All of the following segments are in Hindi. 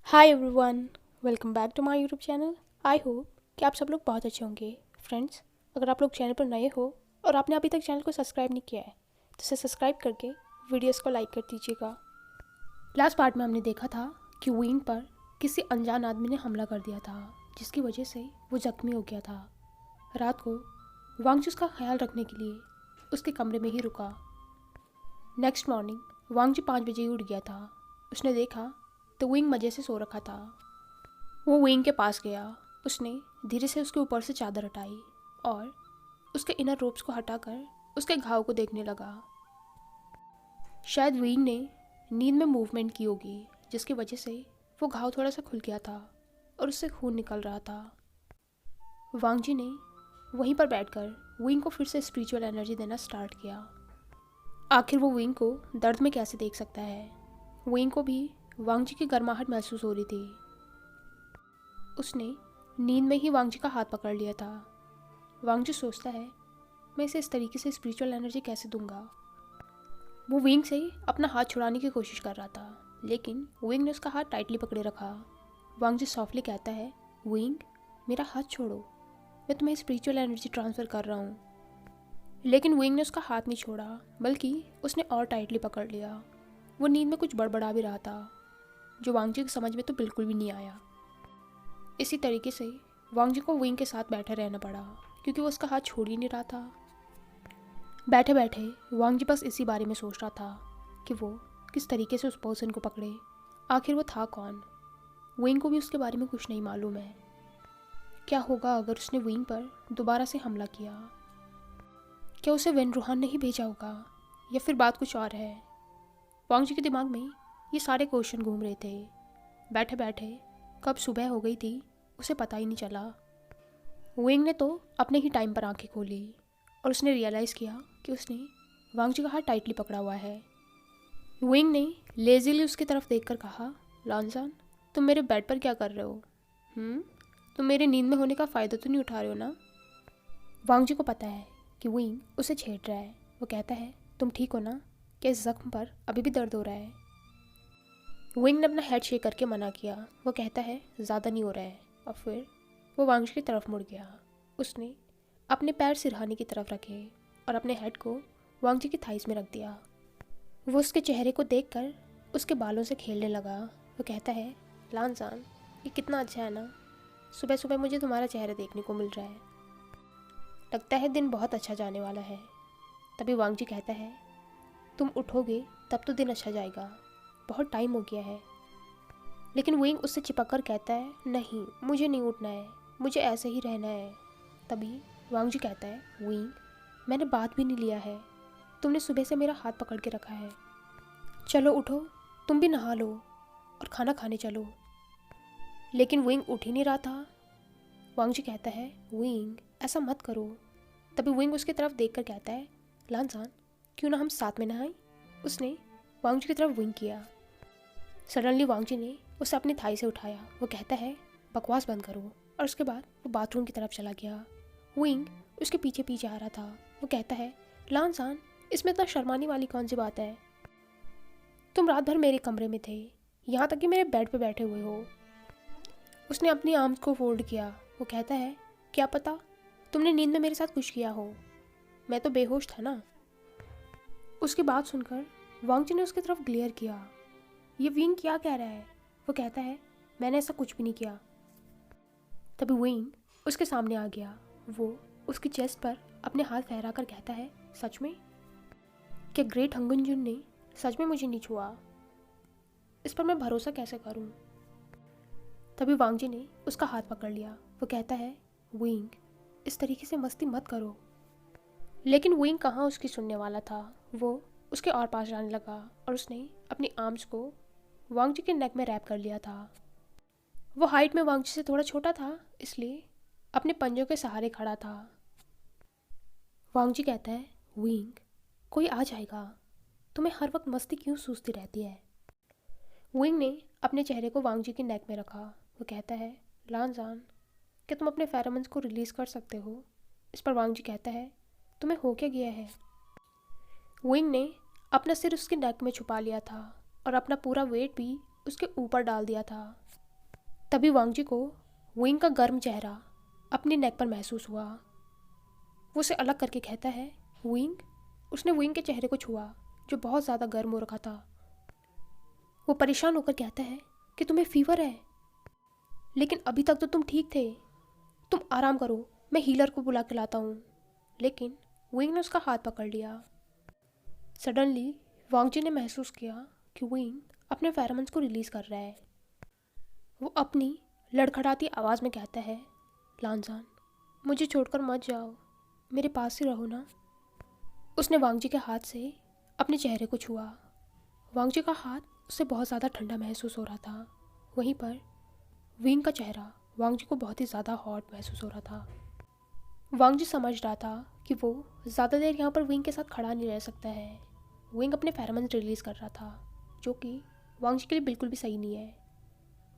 Hi everyone, welcome back to my YouTube channel. I hope कि आप सब लोग बहुत अच्छे होंगे। फ्रेंड्स, अगर आप लोग चैनल पर नए हो और आपने अभी तक चैनल को सब्सक्राइब नहीं किया है तो इसे सब्सक्राइब करके वीडियोस को लाइक कर दीजिएगा। लास्ट पार्ट में हमने देखा था कि विंग पर किसी अनजान आदमी ने हमला कर दिया था, जिसकी वजह से वो जख्मी हो गया था। रात को वांगजी का ख्याल रखने के लिए उसके कमरे में ही रुका। नेक्स्ट मॉर्निंग वांगजी 5 बजे ही उठ गया था। उसने देखा तो विंग मजे से सो रखा था। वो विंग के पास गया। उसने धीरे से उसके ऊपर से चादर हटाई और उसके इनर रोप्स को हटाकर उसके घाव को देखने लगा। शायद विंग ने नींद में मूवमेंट की होगी, जिसकी वजह से वो घाव थोड़ा सा खुल गया था और उससे खून निकल रहा था। वांगजी ने वहीं पर बैठकर विंग को फिर से स्पिरिचुअल एनर्जी देना स्टार्ट किया। आखिर वो विंग को दर्द में कैसे देख सकता है। विंग को भी वांगजी की गर्माहट महसूस हो रही थी। उसने नींद में ही वांगजी का हाथ पकड़ लिया था। वांगजी सोचता है, मैं इसे इस तरीके से स्पिरिचुअल एनर्जी कैसे दूंगा। वो विंग से अपना हाथ छुड़ाने की कोशिश कर रहा था, लेकिन विंग ने उसका हाथ टाइटली पकड़े रखा। वांगजी सॉफ्टली कहता है, विंग, मेरा हाथ छोड़ो, मैं तुम्हें स्पिरिचुअल एनर्जी ट्रांसफ़र कर रहा हूँ। लेकिन विंग ने उसका हाथ नहीं छोड़ा, बल्कि उसने और टाइटली पकड़ लिया। वो नींद में कुछ बड़बड़ा भी रहा था, जो वांगजी की समझ में तो बिल्कुल भी नहीं आया। इसी तरीके से वांगजी को विंग के साथ बैठे रहना पड़ा, क्योंकि वो उसका हाथ छोड़ ही नहीं रहा था। बैठे बैठे वांगजी बस इसी बारे में सोच रहा था कि वो किस तरीके से उस पर्सन को पकड़े। आखिर वो था कौन। विंग को भी उसके बारे में कुछ नहीं मालूम है। क्या होगा अगर उसने विंग पर दोबारा से हमला किया। क्या उसे वेन रूहान ने ही भेजा होगा, या फिर बात कुछ और है। वांगजी के दिमाग में ये सारे क्वेश्चन घूम रहे थे। बैठे बैठे कब सुबह हो गई थी उसे पता ही नहीं चला। विंग ने तो अपने ही टाइम पर आंखें खोली और उसने रियलाइज़ किया कि उसने वांगजी का हाथ टाइटली पकड़ा हुआ है। विंग ने लेजीली उसकी तरफ देखकर कहा, लॉन्जान, तुम मेरे बेड पर क्या कर रहे हो? तुम मेरे नींद में होने का फ़ायदा तो नहीं उठा रहे हो ना? वांगजी को पता है कि विंग उसे छेड़ रहा है। वो कहता है, तुम ठीक हो ना? क्या इस जख्म पर अभी भी दर्द हो रहा है? विंग ने अपना हेड शेक करके मना किया। वो कहता है, ज़्यादा नहीं हो रहा है। और फिर वो वांगजी की तरफ मुड़ गया। उसने अपने पैर सिरहाने की तरफ रखे और अपने हेड को वांगजी की थाइस में रख दिया। वो उसके चेहरे को देखकर उसके बालों से खेलने लगा। वो कहता है, लानजान, ये कितना अच्छा है ना। सुबह सुबह मुझे तुम्हारा चेहरा देखने को मिल रहा है। लगता है दिन बहुत अच्छा जाने वाला है। तभी वांगजी कहता है, तुम उठोगे तब तो दिन अच्छा जाएगा, बहुत टाइम हो गया है। लेकिन विंग उससे चिपक कर कहता है, नहीं, मुझे नहीं उठना है, मुझे ऐसे ही रहना है। तभी वांगजी कहता है, विंग, मैंने बात भी नहीं लिया है, तुमने सुबह से मेरा हाथ पकड़ के रखा है। चलो उठो, तुम भी नहा लो और खाना खाने चलो। लेकिन विंग उठ ही नहीं रहा था। वांगजी कहता है, विंग, ऐसा मत करो। तभी विंग उसकी तरफ देख कर कहता है, लानजान, क्यों ना हम साथ में नहाएं। उसने वांगजी की तरफ विंग किया। सडनली वांगजी ने उसे अपनी थाई से उठाया। वो कहता है, बकवास बंद करो, और उसके बाद वो बाथरूम की तरफ चला गया। विंग उसके पीछे पीछे आ रहा था। वो कहता है, लानसान, इसमें इतना शर्माने वाली कौन सी बात है। तुम रात भर मेरे कमरे में थे, यहाँ तक कि मेरे बेड पे बैठे हुए हो। उसने अपनी आर्म्स को फोल्ड किया। वो कहता है, क्या पता तुमने नींद में मेरे साथ कुछ किया हो, मैं तो बेहोश था ना। उसकी बात सुनकर वांगजी ने उसकी तरफ ग्लेयर किया। ये विंग क्या कह रहा है। वो कहता है, मैंने ऐसा कुछ भी नहीं किया। तभी विंग उसके सामने आ गया। वो उसकी चेस्ट पर अपने हाथ फहरा कर कहता है, सच में? क्या ग्रेट हंगुनजुन ने सच में मुझे नहीं छुआ? इस पर मैं भरोसा कैसे करूं? तभी वांगजी ने उसका हाथ पकड़ लिया। वो कहता है, विंग, इस तरीके से मस्ती मत करो। लेकिन विंग कहाँ उसकी सुनने वाला था। वो उसके और पास जाने लगा और उसने अपनी आर्म्स को वांगजी के नेक में रैप कर लिया था। वो हाइट में वांगजी से थोड़ा छोटा था, इसलिए अपने पंजों के सहारे खड़ा था। वांगजी कहता है, विंग, कोई आ जाएगा, तुम्हें हर वक्त मस्ती क्यों सूझती रहती है। विंग ने अपने चेहरे को वांगजी के नेक में रखा। वो कहता है, लानजान, क्या तुम अपने फेरोमोन्स को रिलीज़ कर सकते हो? इस पर वांगजी कहता है, तुम्हें हो क्या गया है। विंग ने अपना सिर उसके नेक में छुपा लिया था और अपना पूरा वेट भी उसके ऊपर डाल दिया था। तभी वांगजी को विंग का गर्म चेहरा अपने नेक पर महसूस हुआ। वो उसे अलग करके कहता है, विंग। उसने विंग के चेहरे को छुआ जो बहुत ज़्यादा गर्म हो रखा था। वो परेशान होकर कहता है कि तुम्हें फीवर है, लेकिन अभी तक तो तुम ठीक थे। तुम आराम करो, मैं हीलर को बुला के लाता हूँ। लेकिन विंग ने उसका हाथ पकड़ लिया। सडनली वांगजी ने महसूस किया कि विंग अपने फेरोमोन्स को रिलीज़ कर रहा है। वो अपनी लड़खड़ाती आवाज़ में कहता है, लानजान, मुझे छोड़कर मत जाओ, मेरे पास ही रहो ना। उसने वांगजी के हाथ से अपने चेहरे को छुआ। वांगजी का हाथ उससे बहुत ज़्यादा ठंडा महसूस हो रहा था। वहीं पर विंग का चेहरा वांगजी को बहुत ही ज़्यादा हॉट महसूस हो रहा था। वांगजी समझ रहा था कि वो ज़्यादा देर यहाँ पर विंग के साथ खड़ा नहीं रह सकता है। विंग अपने फेरोमोन्स रिलीज़ कर रहा था, जो कि वांगजी के लिए बिल्कुल भी सही नहीं है।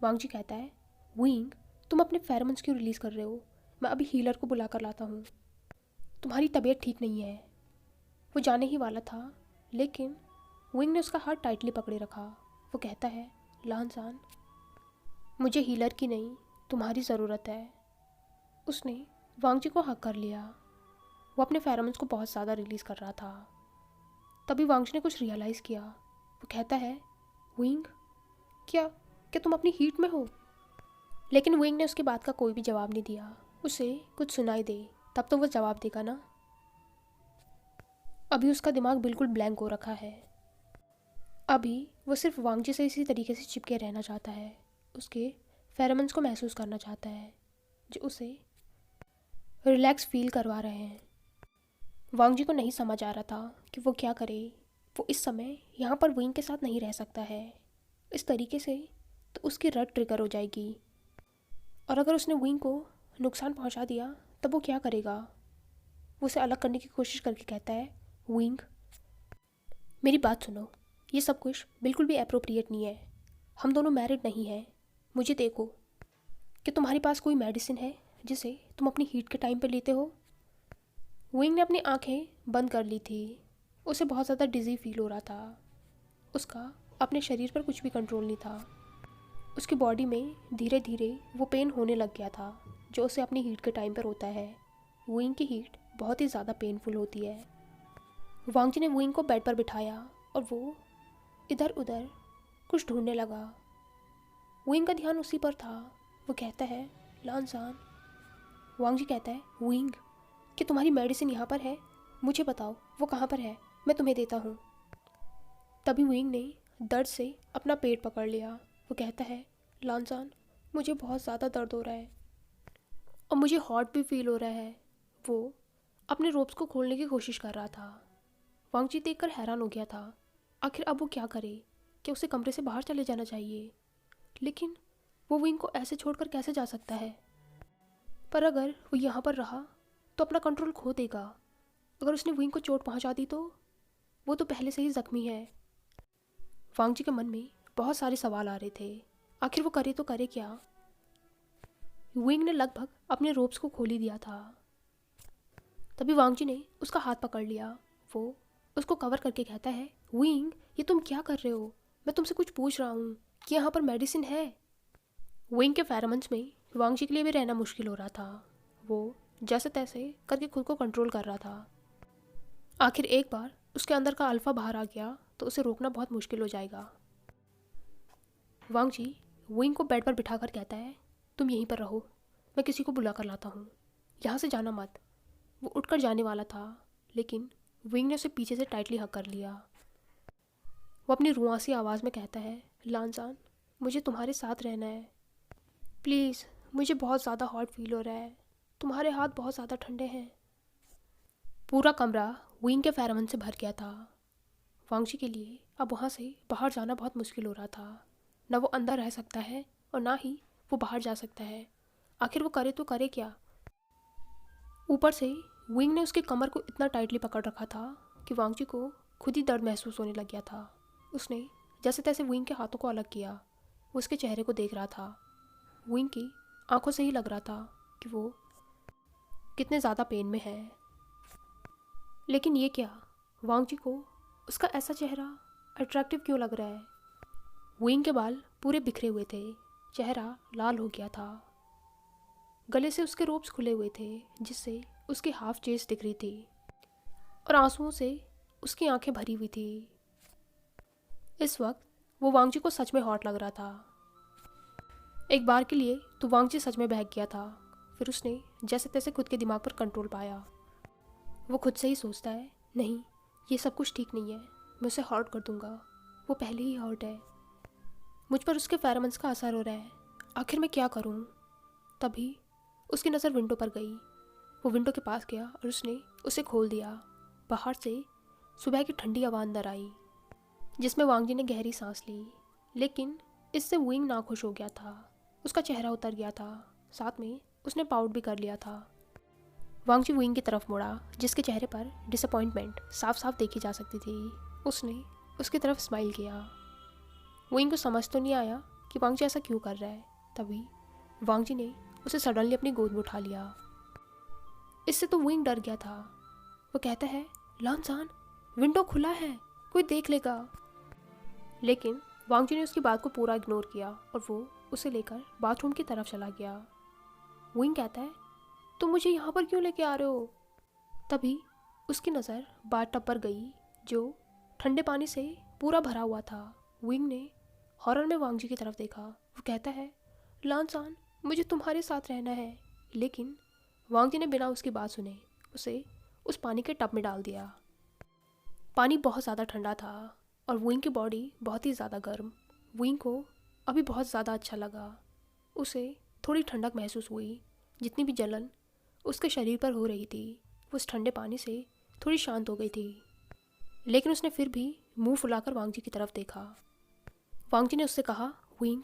वांगजी कहता है, विंग, तुम अपने फेरोमोन्स क्यों रिलीज़ कर रहे हो? मैं अभी हीलर को बुला कर लाता हूँ। तुम्हारी तबीयत ठीक नहीं है। वो जाने ही वाला था, लेकिन विंग ने उसका हाथ टाइटली पकड़े रखा। वो कहता है, लानजान, मुझे हीलर की नहीं, तुम्हारी ज़रूरत है। उसने वांगजी को हक कर लिया। वो अपने फेरोमोन्स को बहुत ज़्यादा रिलीज़ कर रहा था। तभी वांगजी ने कुछ रियलाइज़ किया। वो कहता है, विंग, क्या क्या तुम अपनी हीट में हो? लेकिन विंग ने उसकी बात का कोई भी जवाब नहीं दिया। उसे कुछ सुनाई दे तब तो वो जवाब देगा ना। अभी उसका दिमाग बिल्कुल ब्लैंक हो रखा है। अभी वो सिर्फ वांगजी से इसी तरीके से चिपके रहना चाहता है। उसके फेरोमोन्स को महसूस करना चाहता है जो उसे रिलैक्स फील करवा रहे हैं। वांगजी को नहीं समझ आ रहा था कि वो क्या करे। वो इस समय यहाँ पर विंग के साथ नहीं रह सकता है। इस तरीके से तो उसकी रट ट्रिगर हो जाएगी, और अगर उसने विंग को नुकसान पहुँचा दिया तब वो क्या करेगा। वो उसे अलग करने की कोशिश करके कहता है, विंग, मेरी बात सुनो, ये सब कुछ बिल्कुल भी अप्रोप्रिएट नहीं है। हम दोनों मैरिड नहीं हैं। मुझे देखो कि तुम्हारे पास कोई मेडिसिन है जिसे तुम अपनी हीट के टाइम पर लेते हो। विंग ने अपनी आंखें बंद कर ली थी। उसे बहुत ज़्यादा डिज़ी फील हो रहा था। उसका अपने शरीर पर कुछ भी कंट्रोल नहीं था। उसकी बॉडी में धीरे धीरे वो पेन होने लग गया था जो उसे अपनी हीट के टाइम पर होता है। विंग की हीट बहुत ही ज़्यादा पेनफुल होती है। वांगजी ने विंग को बेड पर बिठाया और वो इधर उधर कुछ ढूंढने लगा। विंग का ध्यान उसी पर था। वो कहता है, लानजान। वांगजी कहता है, विंग, कि तुम्हारी मेडिसिन यहाँ पर है? मुझे बताओ वो कहाँ पर है, मैं तुम्हें देता हूँ। तभी विंग ने दर्द से अपना पेट पकड़ लिया। वो कहता है, लानजान, मुझे बहुत ज़्यादा दर्द हो रहा है और मुझे हॉट भी फील हो रहा है। वो अपने रोप्स को खोलने की कोशिश कर रहा था। वांगजी देखकर हैरान हो गया था। आखिर अब वो क्या करे? क्या उसे कमरे से बाहर चले जाना चाहिए? लेकिन वो विंग को ऐसे छोड़कर कैसे जा सकता है? पर अगर वो यहाँ पर रहा तो अपना कंट्रोल खो देगा। अगर उसने विंग को चोट पहुँचा दी तो वो तो पहले से ही जख्मी है। वांगजी के मन में बहुत सारे सवाल आ रहे थे। आखिर वो करे तो करे क्या? विंग ने लगभग अपने रोप्स को खोल ही दिया था। तभी वांगजी ने उसका हाथ पकड़ लिया। वो उसको कवर करके कहता है, विंग, ये तुम क्या कर रहे हो? मैं तुमसे कुछ पूछ रहा हूँ कि यहाँ पर मेडिसिन है। विंग के फेरोमोन्स में वांगजी के लिए भी रहना मुश्किल हो रहा था। वो जैसे तैसे करके खुद को कंट्रोल कर रहा था। आखिर एक बार उसके अंदर का अल्फा बाहर आ गया तो उसे रोकना बहुत मुश्किल हो जाएगा। वांगजी विंग को बेड पर बिठाकर कहता है, तुम यहीं पर रहो, मैं किसी को बुला कर लाता हूँ, यहाँ से जाना मत। वो उठकर जाने वाला था, लेकिन विंग ने उसे पीछे से टाइटली हक कर लिया। वो अपनी रुआंसी आवाज़ में कहता है, लानजान, मुझे तुम्हारे साथ रहना है। प्लीज़, मुझे बहुत ज़्यादा हॉट फील हो रहा है। तुम्हारे हाथ बहुत ज़्यादा ठंडे हैं। पूरा कमरा विंग के फेरोमोन से भर गया था। वांगजी के लिए अब वहाँ से बाहर जाना बहुत मुश्किल हो रहा था। न वो अंदर रह सकता है और ना ही वो बाहर जा सकता है। आखिर वो करे तो करे क्या? ऊपर से विंग ने उसकी कमर को इतना टाइटली पकड़ रखा था कि वांगजी को खुद ही दर्द महसूस होने लग गया था। उसने जैसे तैसे विंग के हाथों को अलग किया। वो उसके चेहरे को देख रहा था। विंग की आंखों से ही लग रहा था कि वो कितने ज़्यादा पेन में है। लेकिन ये क्या, वांगजी को उसका ऐसा चेहरा अट्रैक्टिव क्यों लग रहा है? विंग के बाल पूरे बिखरे हुए थे, चेहरा लाल हो गया था। गले से उसके रोब्स खुले हुए थे जिससे उसकी हाफ चेस्ट दिख रही थी और आंसुओं से उसकी आंखें भरी हुई थी। इस वक्त वो वांगजी को सच में हॉट लग रहा था। एक बार के लिए तो वांगजी सच में बहक गया था। फिर उसने जैसे तैसे खुद के दिमाग पर कंट्रोल पाया। वो खुद से ही सोचता है, नहीं ये सब कुछ ठीक नहीं है, मैं उसे हर्ट कर दूंगा, वो पहले ही हर्ट है, मुझ पर उसके फेरोमोन्स का असर हो रहा है, आखिर मैं क्या करूं। तभी उसकी नज़र विंडो पर गई। वो विंडो के पास गया और उसने उसे खोल दिया। बाहर से सुबह की ठंडी हवा अंदर आई जिसमें वांगजी ने गहरी सांस ली। लेकिन इससे वुइंग नाखुश हो गया था। उसका चेहरा उतर गया था, साथ में उसने पाउट भी कर लिया था। वांगजी वुइंग की तरफ मुड़ा जिसके चेहरे पर डिसअपॉइंटमेंट साफ साफ देखी जा सकती थी। उसने उसकी तरफ स्माइल किया। वुइंग को समझ तो नहीं आया कि वांगजी ऐसा क्यों कर रहा है। तभी वांगजी ने उसे सडनली अपनी गोद में उठा लिया। इससे तो वुइंग डर गया था। वो कहता है, लानसान, विंडो खुला है, कोई देख लेगा। लेकिन वांगजी ने उसकी बात को पूरा इग्नोर किया और वो उसे लेकर बाथरूम की तरफ चला गया। वुइंग कहता है, तुम मुझे यहाँ पर क्यों लेके आ रहे हो। तभी उसकी नज़र बाथ टब पर गई जो ठंडे पानी से पूरा भरा हुआ था। वुइंग ने हॉरर में वांगजी की तरफ देखा। वो कहता है, लानसान, मुझे तुम्हारे साथ रहना है। लेकिन वांगजी ने बिना उसकी बात सुने उसे उस पानी के टब में डाल दिया। पानी बहुत ज़्यादा ठंडा था और वुइंग की बॉडी बहुत ही ज़्यादा गर्म। वुइंग को अभी बहुत ज़्यादा अच्छा लगा। उसे थोड़ी ठंडक महसूस हुई। जितनी भी जलन उसके शरीर पर हो रही थी वो उस ठंडे पानी से थोड़ी शांत हो गई थी। लेकिन उसने फिर भी मुंह फुलाकर वांगजी की तरफ देखा। वांगजी ने उससे कहा, वुइंग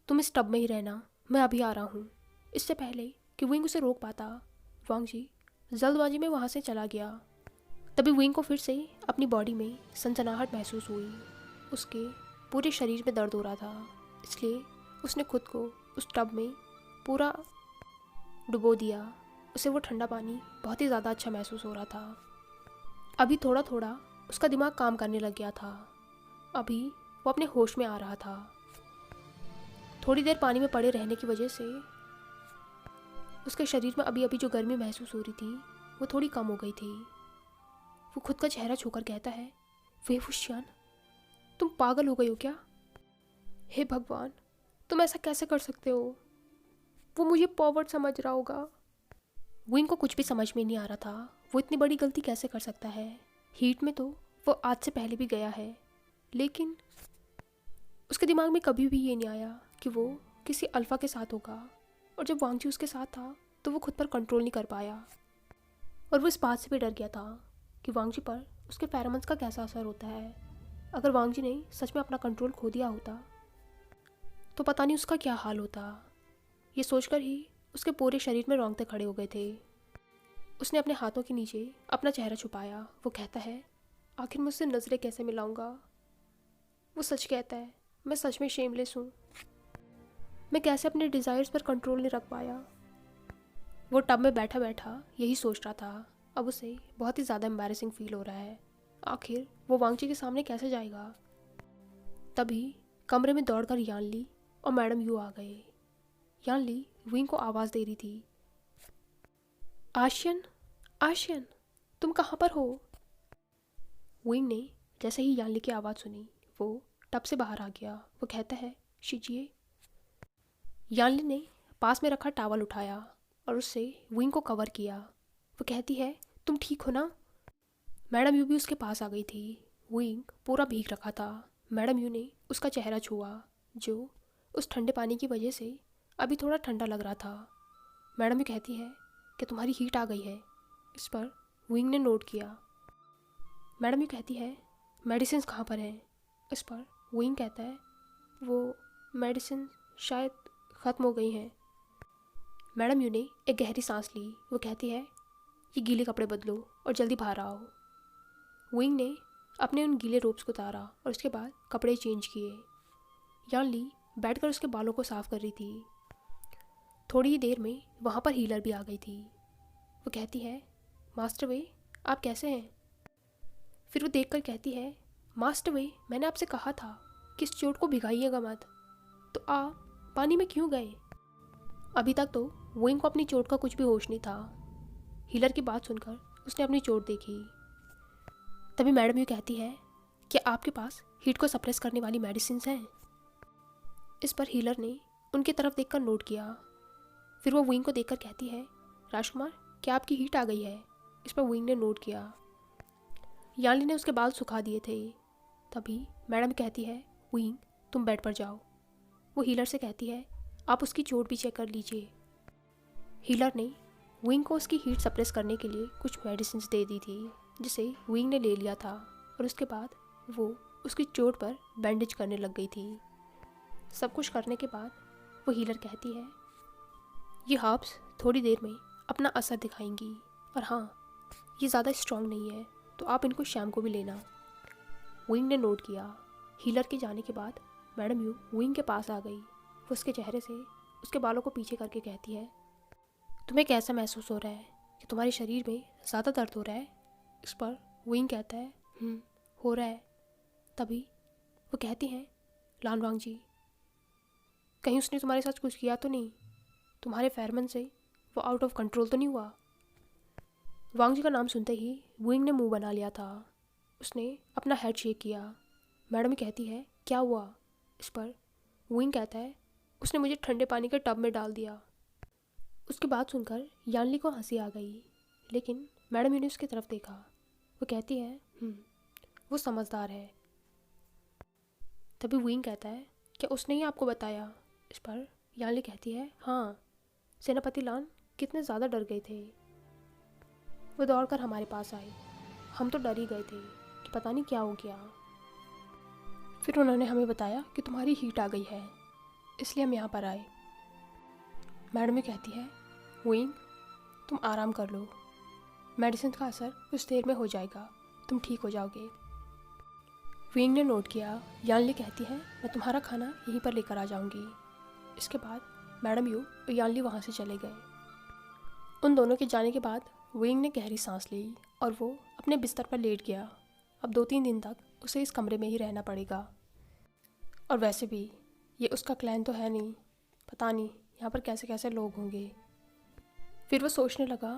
तुम इस टब में ही रहना, मैं अभी आ रहा हूँ। इससे पहले कि वुइंग उसे रोक पाता, वांगजी जल्दबाजी में वहाँ से चला गया। तभी वुइंग को फिर से अपनी बॉडी में सनसनाहट महसूस हुई। उसके पूरे शरीर में दर्द हो रहा था, इसलिए उसने खुद को उस टब में पूरा डुबो दिया। उसे वो ठंडा पानी बहुत ही ज़्यादा अच्छा महसूस हो रहा था। अभी थोड़ा थोड़ा उसका दिमाग काम करने लग गया था। अभी वो अपने होश में आ रहा था। थोड़ी देर पानी में पड़े रहने की वजह से उसके शरीर में अभी अभी जो गर्मी महसूस हो रही थी वो थोड़ी कम हो गई थी। वो खुद का चेहरा छूकर कहता है, वे फुशियान, तुम पागल हो गई हो क्या। हे भगवान, तुम ऐसा कैसे कर सकते हो। वो मुझे पॉवर्ड समझ रहा होगा। वुइंग को कुछ भी समझ में नहीं आ रहा था। वो इतनी बड़ी गलती कैसे कर सकता है। हीट में तो वो आज से पहले भी गया है, लेकिन उसके दिमाग में कभी भी ये नहीं आया कि वो किसी अल्फ़ा के साथ होगा। और जब वांगजी उसके साथ था तो वो खुद पर कंट्रोल नहीं कर पाया। और वो इस बात से भी डर गया था कि वांगजी पर उसके फेरोमोन्स का कैसा असर होता है। अगर वांगजी ने सच में अपना कंट्रोल खो दिया होता तो पता नहीं उसका क्या हाल होता। ये सोचकर ही उसके पूरे शरीर में रोंगटे खड़े हो गए थे। उसने अपने हाथों के नीचे अपना चेहरा छुपाया। वो कहता है, आखिर मैं उससे नज़रें कैसे मिलाऊंगा। वो सच कहता है, मैं सच में शेमलेस हूँ। मैं कैसे अपने डिज़ायर्स पर कंट्रोल नहीं रख पाया। वो टब में बैठा बैठा यही सोच रहा था। अब उसे बहुत ही ज़्यादा एम्बैरेसिंग फील हो रहा है। आखिर वो वांगजी के सामने कैसे जाएगा। तभी कमरे में दौड़कर यानली और मैडम यू आ गए। यानली वुइंग को आवाज़ दे रही थी, आशियन, आशियन, तुम कहाँ पर हो। वुइंग ने जैसे ही यानली की आवाज़ सुनी वो टब से बाहर आ गया। वो कहता है, शीजिए। यानली ने पास में रखा टॉवल उठाया और उससे वुइंग को कवर किया। वो कहती है, तुम ठीक हो ना। मैडम यू भी उसके पास आ गई थी। वुइंग पूरा भीग रखा था। मैडम यू ने उसका चेहरा छुआ जो उस ठंडे पानी की वजह से अभी थोड़ा ठंडा लग रहा था। मैडम यू कहती है कि तुम्हारी हीट आ गई है। इस पर वुइंग ने नोट किया। मैडम यू कहती है, मेडिसिन कहाँ पर हैं। इस पर वुइंग कहता है, वो मेडिसिन शायद ख़त्म हो गई हैं। मैडम यू ने एक गहरी सांस ली। वो कहती है, ये गीले कपड़े बदलो और जल्दी बाहर आओ। वुइंग ने अपने उन गीले रोब्स को उतारा और उसके बाद कपड़े चेंज किए। यानली बैठकर उसके बालों को साफ कर रही थी। थोड़ी ही देर में वहाँ पर हीलर भी आ गई थी। वो कहती है, मास्टर वे, आप कैसे हैं। फिर वो देखकर कहती है, मास्टर वे, मैंने आपसे कहा था कि इस चोट को भिगाइएगा मत, तो आप पानी में क्यों गए? अभी तक तो वुइंग को अपनी चोट का कुछ भी होश नहीं था। हीलर की बात सुनकर उसने अपनी चोट देखी। तभी मैडम यू कहती है कि आपके पास हीट को सप्रेस करने वाली मेडिसिन हैं। इस पर हीलर ने उनकी तरफ देखकर नोट किया। फिर वो वुइंग को देखकर कहती है, राजकुमार, क्या आपकी हीट आ गई है? इस पर वुइंग ने नोट किया। यानली ने उसके बाल सुखा दिए थे। तभी मैडम कहती है, वुइंग, तुम बेड पर जाओ। वो हीलर से कहती है, आप उसकी चोट भी चेक कर लीजिए। हीलर ने वुइंग को उसकी हीट सप्रेस करने के लिए कुछ मेडिसिन दे दी थी, जिसे वुइंग ने ले लिया था और उसके बाद वो उसकी चोट पर बैंडेज करने लग गई थी। सब कुछ करने के बाद वो हीलर कहती है, ये हर्ब्स थोड़ी देर में अपना असर दिखाएंगी और हाँ, ये ज़्यादा स्ट्रॉन्ग नहीं है, तो आप इनको शाम को भी लेना। वुइंग ने नोट किया। हीलर के जाने के बाद मैडम यू वुइंग के पास आ गई। वो उसके चेहरे से उसके बालों को पीछे करके कहती है, तुम्हें कैसा महसूस हो रहा है कि तुम्हारे शरीर में ज़्यादा दर्द हो रहा है? इस पर वुइंग कहता है, हो रहा है। तभी वो कहती हैं, लानवांग जी, कहीं उसने तुम्हारे साथ कुछ किया तो नहीं? तुम्हारे फेरमन से वो आउट ऑफ कंट्रोल तो नहीं हुआ? वांग जी का नाम सुनते ही वुइंग ने मुंह बना लिया था। उसने अपना हेड शेक किया। मैडम कहती है, क्या हुआ? इस पर वुइंग कहता है, उसने मुझे ठंडे पानी के टब में डाल दिया। उसकी बात सुनकर यानली को हंसी आ गई, लेकिन मैडम ने उसकी तरफ देखा। वो कहती है, वो समझदार है। तभी वुइंग कहता है, क्या उसने ही आपको बताया? इस पर यानली कहती है, हाँ, सेनापति लान कितने ज़्यादा डर गए थे। वो दौड़कर हमारे पास आए। हम तो डर ही गए थे कि पता नहीं क्या हो गया। फिर उन्होंने हमें बताया कि तुम्हारी हीट आ गई है, इसलिए हम यहाँ पर आए। मैडम भी कहती है, वुइंग, तुम आराम कर लो, मेडिसिन का असर कुछ देर में हो जाएगा, तुम ठीक हो जाओगे। वुइंग ने नोट किया। यानली कहती है, मैं तुम्हारा खाना यहीं पर लेकर आ जाऊंगी। इसके बाद मैडम यू और यानली वहाँ से चले गए। उन दोनों के जाने के बाद वुइंग ने गहरी सांस ली और वो अपने बिस्तर पर लेट गया। अब 2-3 दिन तक उसे इस कमरे में ही रहना पड़ेगा। और वैसे भी ये उसका क्लैन तो है नहीं, पता नहीं यहाँ पर कैसे कैसे लोग होंगे। फिर वो सोचने लगा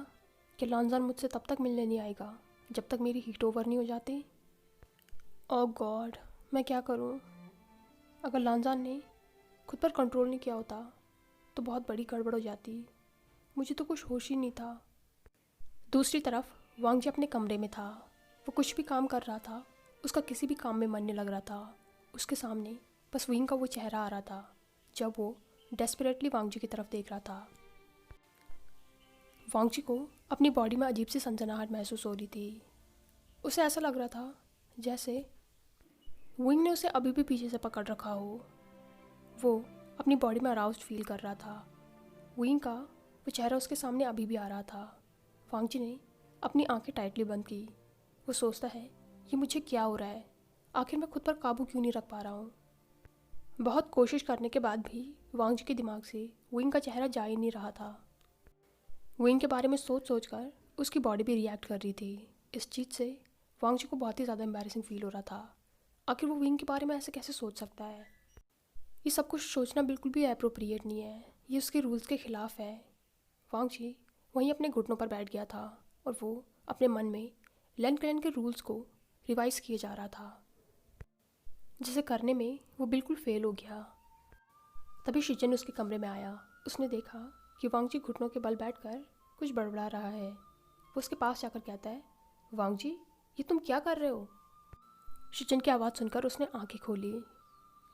कि लानजान मुझसे तब तक मिलने नहीं आएगा जब तक मेरी हीट ओवर नहीं हो जाती। ओह गॉड, मैं क्या करूँ? अगर लानजान ने खुद पर कंट्रोल नहीं किया होता तो बहुत बड़ी गड़बड़ हो जाती। मुझे तो कुछ होश ही नहीं था। दूसरी तरफ वांग जी अपने कमरे में था। वो कुछ भी काम कर रहा था, उसका किसी भी काम में मन नहीं लग रहा था। उसके सामने बस वुइंग का वो चेहरा आ रहा था जब वो डेस्परेटली वांग जी की तरफ देख रहा था। वांग जी को अपनी बॉडी में अजीब सी सनसनाहट महसूस हो रही थी। उसे ऐसा लग रहा था जैसे वुइंग ने उसे अभी भी पीछे से पकड़ रखा हो। वो अपनी बॉडी में अराउज्ड फील कर रहा था। वुइंग का वो चेहरा उसके सामने अभी भी आ रहा था। वांग जी ने अपनी आंखें टाइटली बंद की। वो सोचता है, ये मुझे क्या हो रहा है? आखिर मैं खुद पर काबू क्यों नहीं रख पा रहा हूँ? बहुत कोशिश करने के बाद भी वांग जी के दिमाग से वुइंग का चेहरा जा ही नहीं रहा था। वुइंग के बारे में सोच सोच कर उसकी बॉडी भी रिएक्ट कर रही थी। इस चीज़ से वांग जी को बहुत ही ज़्यादा एम्बैरेसिंग फील हो रहा था। आखिर वो वुइंग के बारे में ऐसे कैसे सोच सकता है? ये सब कुछ सोचना बिल्कुल भी अप्रोप्रिएट नहीं है, ये उसके रूल्स के ख़िलाफ़ है। वांग जी वहीं अपने घुटनों पर बैठ गया था और वो अपने मन में लैन क्लैन के रूल्स को रिवाइज किए जा रहा था, जिसे करने में वो बिल्कुल फेल हो गया। तभी शिजन उसके कमरे में आया। उसने देखा कि वांग जी घुटनों के बल बैठकर कुछ बड़बड़ा रहा है। वो उसके पास जाकर कहता है, वांग जी, ये तुम क्या कर रहे हो? शिजन की आवाज़ सुनकर उसने आंखें खोली,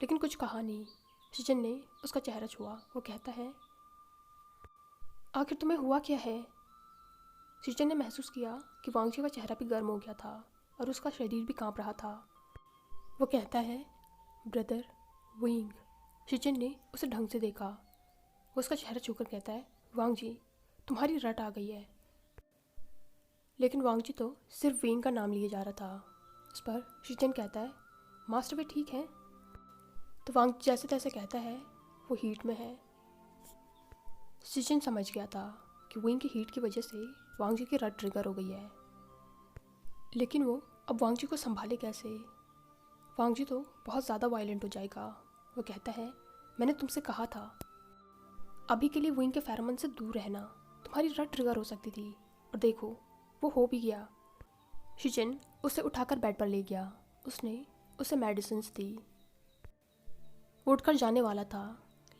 लेकिन कुछ कहा नहीं। शिजन ने उसका चेहरा छुआ। वो कहता है, आखिर तुम्हें हुआ क्या है? शिजन ने महसूस किया कि वांग जी का चेहरा भी गर्म हो गया था और उसका शरीर भी कांप रहा था। वो कहता है, ब्रदर वुइंग। शिजन ने उसे ढंग से देखा। वो उसका चेहरा छूकर कहता है, वांग जी, तुम्हारी रट आ गई है। लेकिन वांग जी तो सिर्फ वुइंग का नाम लिए जा रहा था। इस पर शिजन कहता है, मास्टर वे ठीक है? तो वांग जैसे तैसे कहता है, वो हीट में है। शिजन समझ गया था कि वुइंग की हीट की वजह से वांग जी की रट ट्रिगर हो गई है, लेकिन वो अब वांग जी को संभाले कैसे? वांग जी तो बहुत ज़्यादा वायलेंट हो जाएगा। वो कहता है, मैंने तुमसे कहा था अभी के लिए विंग के फेरोमोन से दूर रहना, तुम्हारी रट ट्रिगर हो सकती थी। और देखो वो हो भी गया। शिचिन उसे उठाकर बेड पर ले गया। उसने उसे मेडिसिन्स दी। वो उठकर जाने वाला था,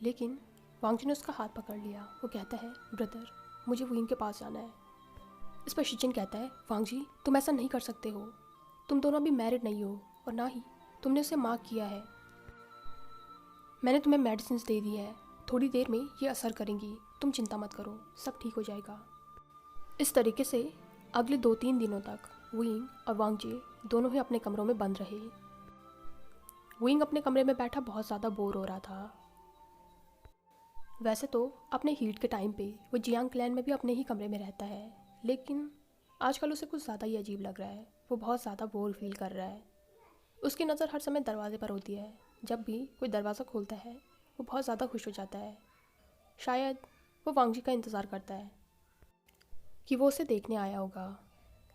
लेकिन वांगजी ने उसका हाथ पकड़ लिया। वो कहता है, ब्रदर मुझे विंग के पास जाना है। इस पर शिचिन कहता है, वांगजी तुम ऐसा नहीं कर सकते हो, तुम दोनों अभी मैरिड नहीं हो और ना ही तुमने उसे मार्क किया है। मैंने तुम्हें मेडिसिन दे दी है, थोड़ी देर में ये असर करेंगी, तुम चिंता मत करो, सब ठीक हो जाएगा। इस तरीके से अगले 2-3 दिनों तक विंग और वांगजी दोनों ही अपने कमरों में बंद रहे। विंग अपने कमरे में बैठा बहुत ज़्यादा बोर हो रहा था। वैसे तो अपने हीट के टाइम पे वो जियांग क्लैन में भी अपने ही कमरे में रहता है, लेकिन आजकल उसे कुछ ज़्यादा ही अजीब लग रहा है। वो बहुत ज़्यादा बोर फील कर रहा है। उसकी नज़र हर समय दरवाजे पर होती है। जब भी कोई दरवाज़ा खोलता है वो बहुत ज़्यादा खुश हो जाता है। शायद वो वांगजी का इंतज़ार करता है कि वो उसे देखने आया होगा,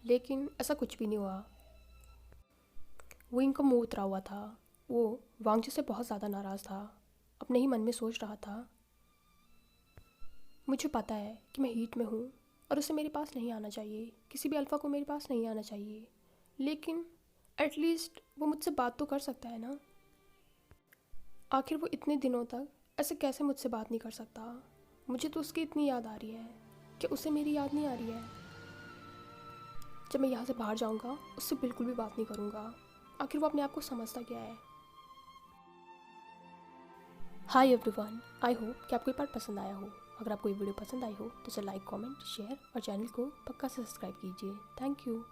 लेकिन ऐसा कुछ भी नहीं हुआ। विंग का मुंह उतरा हुआ था। वो वांगजी से बहुत ज़्यादा नाराज़ था। अपने ही मन में सोच रहा था, मुझे पता है कि मैं हीट में हूँ और उसे मेरे पास नहीं आना चाहिए, किसी भी अल्फ़ा को मेरे पास नहीं आना चाहिए, लेकिन एटलीस्ट वो मुझसे बात तो कर सकता है ना। आखिर वो इतने दिनों तक ऐसे कैसे मुझसे बात नहीं कर सकता। मुझे तो उसकी इतनी याद आ रही है कि उसे मेरी याद नहीं आ रही है। जब मैं यहाँ से बाहर जाऊँगा उससे बिल्कुल भी बात नहीं करूँगा। आखिर वो अपने आप को समझता क्या है। हाय एवरीवन, आई होप कि आपको ये पार्ट पसंद आया हो। अगर आपको ये वीडियो पसंद आई हो तो इसे लाइक, कमेंट, शेयर और चैनल को पक्का से सब्सक्राइब कीजिए। Thank you.